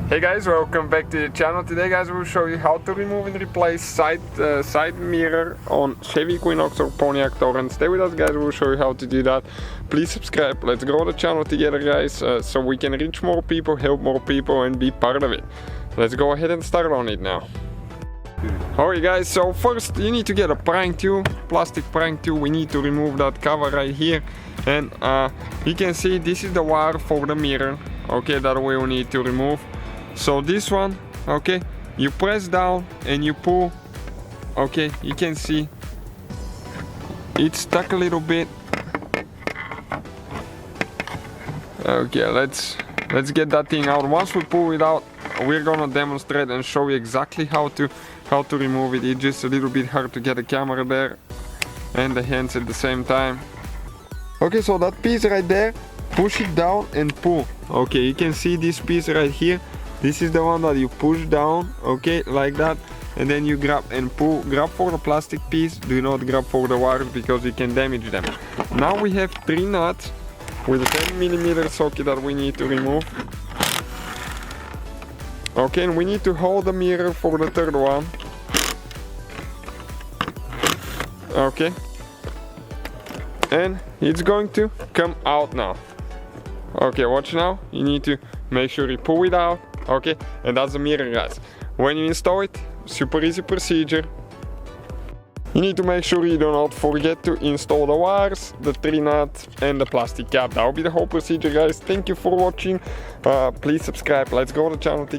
Hey guys, welcome back to the channel. Today guys, we'll show you how to remove and replace side mirror on Chevy Equinox or Pontiac Torrent. Stay with us guys, we'll show you how to do that. Please subscribe, let's grow the channel together guys, so we can reach more people, help more people and be part of it. Let's go ahead and start on it now. Alright guys, so first you need to get a prying tool, plastic prying tool. We need to remove that cover right here, and you can see this is the wire for the mirror. Okay, that we will need to remove. So this one, okay, you press down and you pull. Okay, you can see it's stuck a little bit. Okay, let's get that thing out. Once we pull it out, we're gonna demonstrate and show you exactly how to remove it. It's just a little bit hard to get the camera there and the hands at the same time. Okay, so that piece right there, push it down and pull. Okay, you can see this piece right here. This is the one that you push down, okay, like that, and then you grab and pull. Grab for the plastic piece, do not grab for the wires because you can damage them. Now we have 3 nuts with a 10mm socket that we need to remove. Okay, and we need to hold the mirror for the 3rd one. Okay, and it's going to come out now. Okay, watch now, you need to make sure you pull it out. Okay, and that's the mirror guys. When you install it, super easy procedure. You need to make sure you do not forget to install the wires, the 3 nuts and the plastic cap. That will be the whole procedure guys. Thank you for watching. Please subscribe, let's grow the channel.